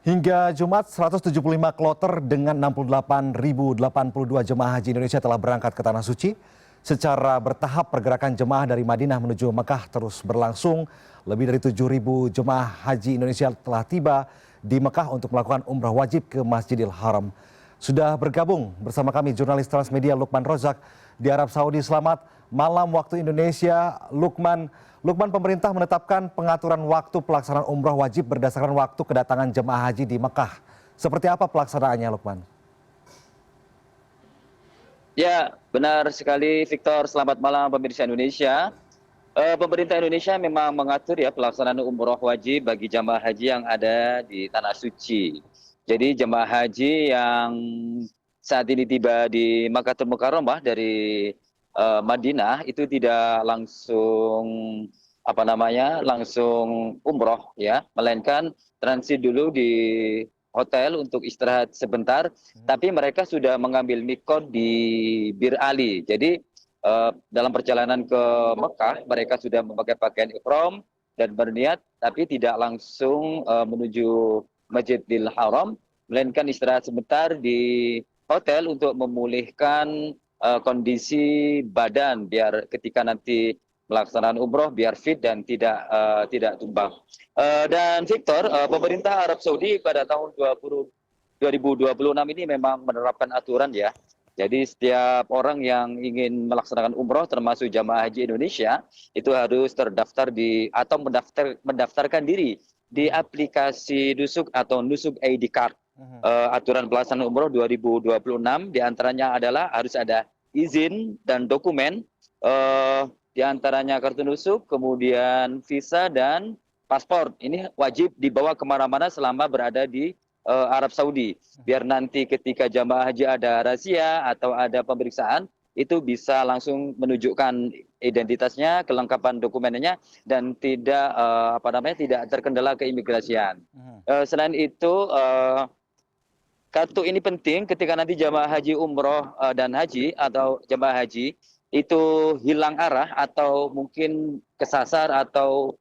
Hingga Jumat, 175 kloter dengan 68.082 jemaah haji Indonesia telah berangkat ke Tanah Suci. Secara bertahap pergerakan jemaah dari Madinah menuju Mekah terus berlangsung. Lebih dari 7.000 jemaah haji Indonesia telah tiba di Mekah untuk melakukan umrah wajib ke Masjidil Haram. Sudah bergabung bersama kami jurnalis Transmedia Lukman Rozak di Arab Saudi. Selamat malam waktu Indonesia, Lukman. Lukman, pemerintah menetapkan pengaturan waktu pelaksanaan umrah wajib berdasarkan waktu kedatangan jemaah haji di Mekah. Seperti apa pelaksanaannya, Lukman? Ya, benar sekali Victor. Selamat malam pemirsa Indonesia. Pemerintah Indonesia memang mengatur ya pelaksanaan umroh wajib bagi jemaah haji yang ada di Tanah Suci. Jadi jemaah haji yang saat ini tiba di Makkatul Mukarramah dari Madinah itu tidak langsung langsung umroh ya, melainkan transit dulu di hotel untuk istirahat sebentar, tapi mereka sudah mengambil mikot di Bir Ali. Jadi dalam perjalanan ke Mekah mereka sudah memakai pakaian ihram dan berniat, tapi tidak langsung menuju Masjidil Haram, melainkan istirahat sebentar di hotel untuk memulihkan kondisi badan biar ketika nanti pelaksanaan umroh biar fit dan tidak tumbang. Dan Victor, pemerintah Arab Saudi pada tahun 2026 ini memang menerapkan aturan ya. Jadi setiap orang yang ingin melaksanakan umroh termasuk jamaah haji Indonesia itu harus terdaftar atau mendaftarkan diri di aplikasi Nusuk atau Nusuk ID Card. Aturan pelaksanaan umroh 2026 diantaranya adalah harus ada izin dan dokumen, di antaranya kartu nusuk, kemudian visa dan paspor. Ini wajib dibawa kemana-mana selama berada di Arab Saudi. Biar nanti ketika jamaah haji ada razia atau ada pemeriksaan, itu bisa langsung menunjukkan identitasnya, kelengkapan dokumennya, dan tidak terkendala keimigrasian. Selain itu, kartu ini penting ketika nanti jamaah haji umroh dan haji atau jamaah haji itu hilang arah atau mungkin kesasar atau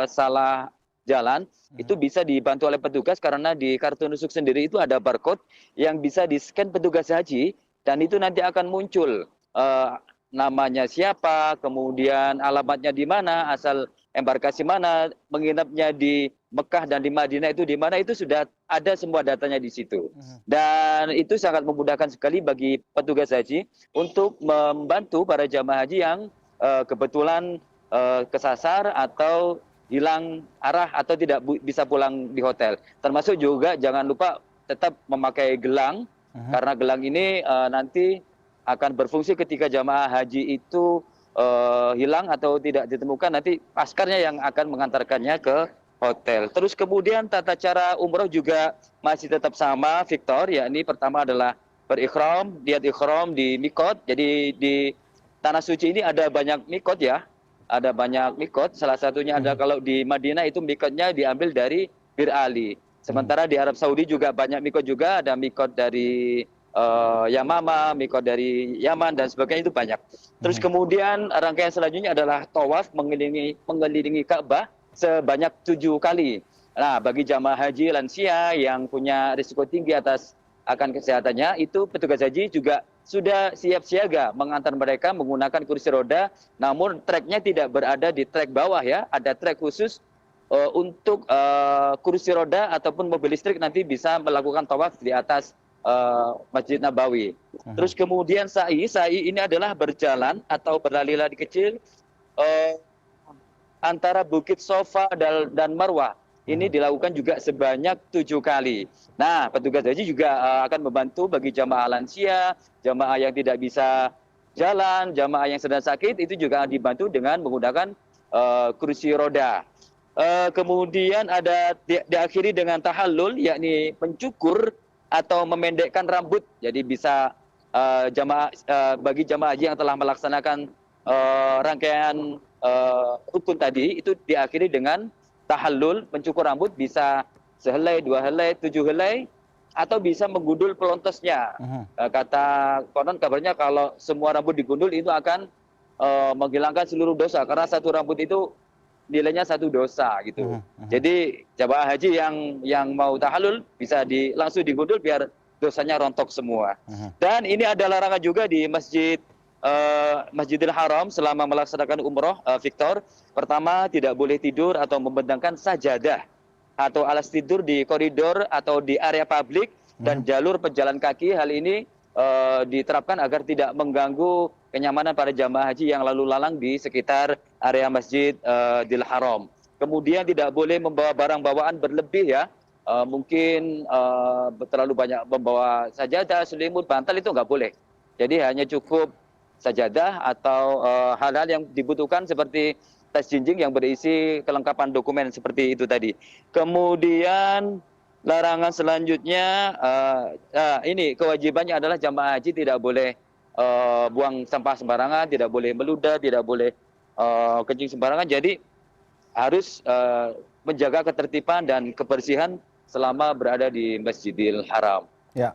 salah jalan, itu bisa dibantu oleh petugas karena di kartu nusuk sendiri itu ada barcode yang bisa di-scan petugas haji dan itu nanti akan muncul namanya siapa, kemudian alamatnya di mana, asal embarkasi mana, menginapnya di Mekah dan di Madinah itu di mana, itu sudah ada semua datanya di situ. Dan itu sangat memudahkan sekali bagi petugas haji untuk membantu para jamaah haji yang kebetulan kesasar atau hilang arah atau tidak bisa pulang di hotel. Termasuk juga jangan lupa tetap memakai gelang, karena gelang ini nanti akan berfungsi ketika jamaah haji itu hilang atau tidak ditemukan, nanti paskarnya yang akan mengantarkannya ke hotel. Terus kemudian tata cara umroh juga masih tetap sama, Victor, yakni pertama adalah berikhram, niat ikhram di mikot. Jadi di Tanah Suci ini ada banyak mikot ya, ada banyak mikot. Salah satunya ada kalau di Madinah itu mikotnya diambil dari Bir Ali. Sementara di Arab Saudi juga banyak mikot juga, ada mikot dari Yamama, mikot dari Yaman dan sebagainya, itu banyak. Terus kemudian rangkaian selanjutnya adalah tawaf mengelilingi Ka'bah sebanyak 7 kali. Nah, bagi jamaah haji lansia yang punya risiko tinggi akan kesehatannya, itu petugas haji juga sudah siap siaga mengantar mereka menggunakan kursi roda, namun treknya tidak berada di trek bawah ya, ada trek khusus untuk kursi roda ataupun mobil listrik nanti bisa melakukan tawaf di atas Masjid Nabawi. Terus kemudian sa'i ini adalah berjalan atau berlari-lari kecil antara Bukit Sofa dan Marwah. Ini dilakukan juga sebanyak 7 kali. Nah, petugas haji juga akan membantu bagi jamaah lansia, jamaah yang tidak bisa jalan, jamaah yang sedang sakit, itu juga dibantu dengan menggunakan kursi roda. Kemudian ada diakhiri dengan tahallul, yakni mencukur atau memendekkan rambut. Jadi bisa bagi jamaah haji yang telah melaksanakan rangkaian rukun tadi, itu diakhiri dengan tahallul, mencukur rambut, bisa sehelai, 2 helai, 7 helai, atau bisa menggundul pelontosnya. Kata konon kabarnya kalau semua rambut digundul itu akan menghilangkan seluruh dosa, karena satu rambut itu nilainya satu dosa gitu. Jadi jamaah haji yang mau tahallul bisa langsung digundul biar dosanya rontok semua. Dan ini ada larangan juga di Masjidil Haram selama melaksanakan umroh, Victor. Pertama, tidak boleh tidur atau membentangkan sajadah atau alas tidur di koridor atau di area publik dan jalur pejalan kaki. Hal ini diterapkan agar tidak mengganggu kenyamanan para jamaah haji yang lalu lalang di sekitar area Masjidil Haram. Kemudian tidak boleh membawa barang bawaan berlebih ya. Mungkin terlalu banyak membawa sajadah, selimut, bantal itu nggak boleh. Jadi hanya cukup sajadah atau hal-hal yang dibutuhkan seperti tas jinjing yang berisi kelengkapan dokumen seperti itu tadi. Kemudian larangan selanjutnya, ini kewajibannya adalah jamaah haji tidak boleh buang sampah sembarangan, tidak boleh meludah, tidak boleh kencing sembarangan. Jadi harus menjaga ketertiban dan kebersihan selama berada di Masjidil Haram. Ya.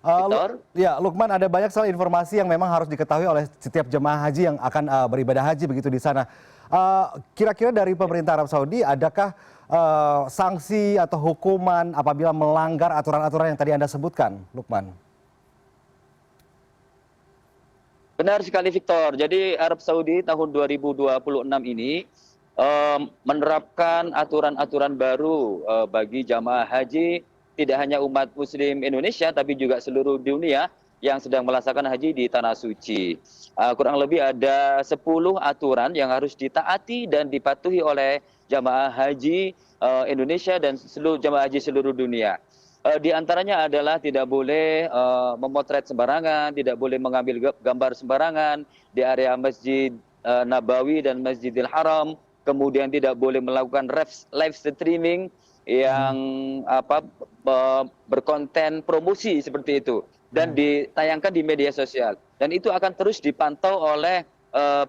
Victor? Ya, Lukman, ada banyak sekali informasi yang memang harus diketahui oleh setiap jemaah haji yang akan beribadah haji begitu di sana. Kira-kira dari pemerintah Arab Saudi, adakah sanksi atau hukuman apabila melanggar aturan-aturan yang tadi Anda sebutkan, Lukman? Benar sekali, Victor. Jadi Arab Saudi tahun 2026 ini menerapkan aturan-aturan baru bagi jamaah haji, tidak hanya umat muslim Indonesia tapi juga seluruh dunia yang sedang melaksanakan haji di tanah suci. Kurang lebih ada 10 aturan yang harus ditaati dan dipatuhi oleh jamaah haji Indonesia dan seluruh jamaah haji seluruh dunia. Di antaranya adalah tidak boleh memotret sembarangan, tidak boleh mengambil gambar sembarangan di area Masjid Nabawi dan Masjidil Haram, kemudian tidak boleh melakukan live streaming yang berkonten promosi seperti itu dan ditayangkan di media sosial, dan itu akan terus dipantau oleh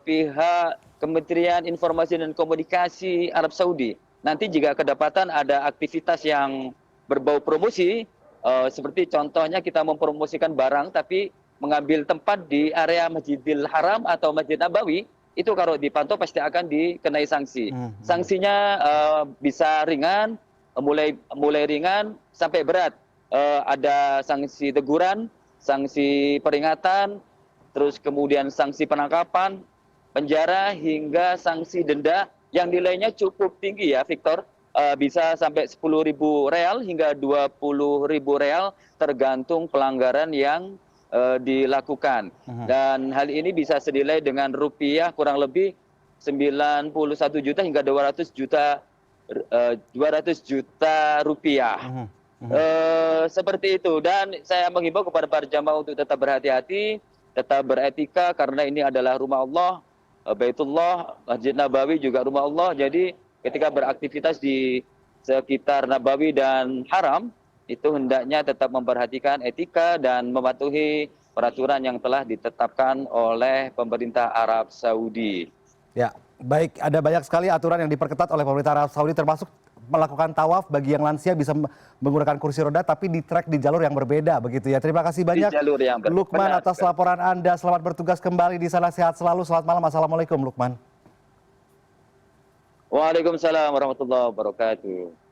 pihak Kementerian Informasi dan Komunikasi Arab Saudi. Nanti jika kedapatan ada aktivitas yang berbau promosi, seperti contohnya kita mempromosikan barang tapi mengambil tempat di area Masjidil Haram atau Masjid Nabawi, itu kalau dipantau pasti akan dikenai sanksi. Sanksinya bisa ringan, mulai ringan sampai berat. Ada sanksi teguran, sanksi peringatan, terus kemudian sanksi penangkapan, penjara, hingga sanksi denda yang nilainya cukup tinggi ya, Victor. Bisa sampai 10.000 real hingga 20.000 real tergantung pelanggaran yang dilakukan. Dan hal ini bisa senilai dengan rupiah kurang lebih 91 juta hingga 200 juta rupiah. Seperti itu. Dan saya menghimbau kepada para jamaah untuk tetap berhati-hati, tetap beretika, karena ini adalah rumah Allah, Baitullah, Masjid Nabawi juga rumah Allah. Jadi ketika beraktivitas di sekitar Nabawi dan Haram, itu hendaknya tetap memperhatikan etika dan mematuhi peraturan yang telah ditetapkan oleh pemerintah Arab Saudi. Ya, baik. Ada banyak sekali aturan yang diperketat oleh pemerintah Arab Saudi, termasuk melakukan tawaf bagi yang lansia bisa menggunakan kursi roda tapi di trek di jalur yang berbeda begitu ya. Terima kasih banyak Lukman atas laporan Anda. Selamat bertugas kembali di sana, sehat selalu. Selamat malam. Assalamualaikum, Lukman. Waalaikumsalam warahmatullahi wabarakatuh.